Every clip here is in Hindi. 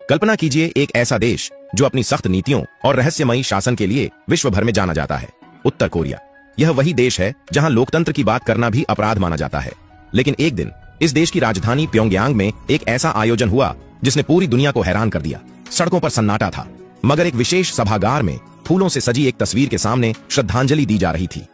कल्पना कीजिए एक ऐसा देश जो अपनी सख्त नीतियों और रहस्यमयी शासन के लिए विश्व भर में जाना जाता है, उत्तर कोरिया। यह वही देश है जहां लोकतंत्र की बात करना भी अपराध माना जाता है। लेकिन एक दिन इस देश की राजधानी प्योंगयांग में एक ऐसा आयोजन हुआ जिसने पूरी दुनिया को हैरान कर दिया। सड़कों पर सन्नाटा था, मगर एक विशेष सभागार में फूलों से सजी एक तस्वीर के सामने श्रद्धांजलि दी जा रही थी।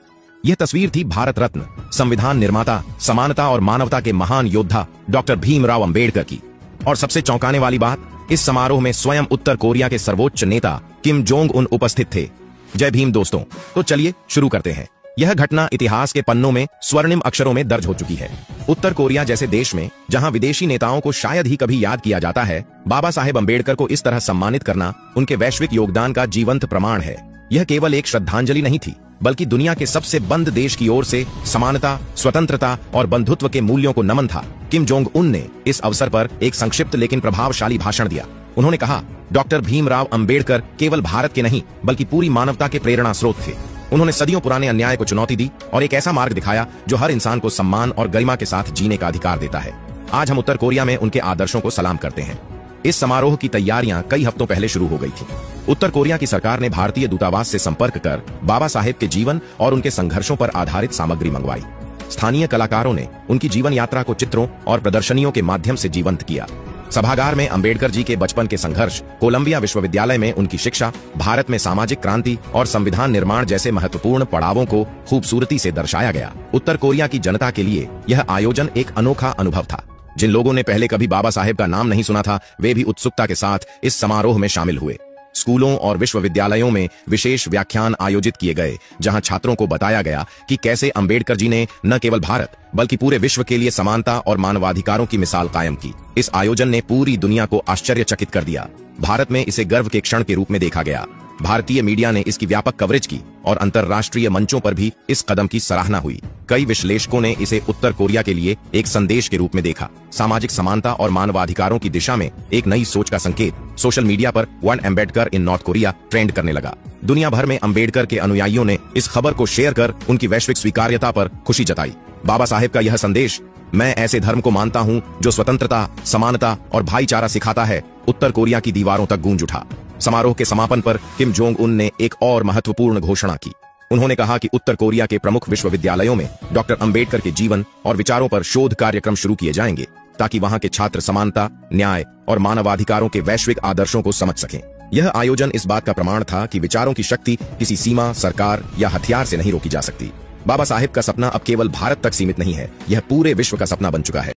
यह तस्वीर थी भारत रत्न, संविधान निर्माता, समानता और मानवता के महान योद्धा डॉक्टर भीमराव अंबेडकर की। और सबसे चौंकाने वाली बात, इस समारोह में स्वयं उत्तर कोरिया के सर्वोच्च नेता किम जोंग उन उपस्थित थे। जय भीम दोस्तों। तो चलिए शुरू करते हैं। यह घटना इतिहास के पन्नों में स्वर्णिम अक्षरों में दर्ज हो चुकी है। उत्तर कोरिया जैसे देश में जहां विदेशी नेताओं को शायद ही कभी याद किया जाता है, बाबा साहेब अंबेडकर को इस तरह सम्मानित करना उनके वैश्विक योगदान का जीवंत प्रमाण है। यह केवल एक श्रद्धांजलि नहीं थी, बल्कि दुनिया के सबसे बंद देश की ओर से समानता, स्वतंत्रता और बंधुत्व के मूल्यों को नमन था। किम जोंग उन ने इस अवसर पर एक संक्षिप्त लेकिन प्रभावशाली भाषण दिया। उन्होंने कहा, डॉक्टर भीमराव अंबेडकर केवल भारत के नहीं बल्कि पूरी मानवता के प्रेरणा स्रोत थे। उन्होंने सदियों पुराने अन्याय को चुनौती दी और एक ऐसा मार्ग दिखाया जो हर इंसान को सम्मान और गरिमा के साथ जीने का अधिकार देता है। आज हम उत्तर कोरिया में उनके आदर्शों को सलाम करते हैं। इस समारोह की तैयारियां कई हफ्तों पहले शुरू हो गई थी। उत्तर कोरिया की सरकार ने भारतीय दूतावास से संपर्क कर बाबा साहेब के जीवन और उनके संघर्षों पर आधारित सामग्री मंगवाई। स्थानीय कलाकारों ने उनकी जीवन यात्रा को चित्रों और प्रदर्शनियों के माध्यम से जीवंत किया। सभागार में अंबेडकर जी के बचपन के संघर्ष, कोलंबिया विश्वविद्यालय में उनकी शिक्षा, भारत में सामाजिक क्रांति और संविधान निर्माण जैसे महत्वपूर्ण पड़ावों को खूबसूरती से दर्शाया गया। उत्तर कोरिया की जनता के लिए यह आयोजन एक अनोखा अनुभव था। जिन लोगों ने पहले कभी बाबा साहेब का नाम नहीं सुना था, वे भी उत्सुकता के साथ इस समारोह में शामिल हुए। स्कूलों और विश्वविद्यालयों में विशेष व्याख्यान आयोजित किए गए, जहां छात्रों को बताया गया कि कैसे अंबेडकर जी ने न केवल भारत बल्कि पूरे विश्व के लिए समानता और मानवाधिकारों की मिसाल कायम की। इस आयोजन ने पूरी दुनिया को आश्चर्यचकित कर दिया। भारत में इसे गर्व के क्षण के रूप में देखा गया। भारतीय मीडिया ने इसकी व्यापक कवरेज की और अंतर्राष्ट्रीय मंचों पर भी इस कदम की सराहना हुई। कई विश्लेषकों ने इसे उत्तर कोरिया के लिए एक संदेश के रूप में देखा, सामाजिक समानता और मानवाधिकारों की दिशा में एक नई सोच का संकेत। सोशल मीडिया पर वन अंबेडकर इन नॉर्थ कोरिया ट्रेंड करने लगा। दुनिया भर में अंबेडकर के अनुयायियों ने इस खबर को शेयर कर उनकी वैश्विक स्वीकार्यता पर खुशी जताई। बाबा साहेब का यह संदेश, मैं ऐसे धर्म को मानता हूं जो स्वतंत्रता, समानता और भाईचारा सिखाता है, उत्तर कोरिया की दीवारों तक गूंज उठा। समारोह के समापन पर किम जोंग उन ने एक और महत्वपूर्ण घोषणा की। उन्होंने कहा कि उत्तर कोरिया के प्रमुख विश्वविद्यालयों में डॉक्टर अंबेडकर के जीवन और विचारों पर शोध कार्यक्रम शुरू किए जाएंगे, ताकि वहां के छात्र समानता, न्याय और मानवाधिकारों के वैश्विक आदर्शों को समझ सकें। यह आयोजन इस बात का प्रमाण था कि विचारों की शक्ति किसी सीमा, सरकार या हथियार से नहीं रोकी जा सकती। बाबा साहेब का सपना अब केवल भारत तक सीमित नहीं है, यह पूरे विश्व का सपना बन चुका है।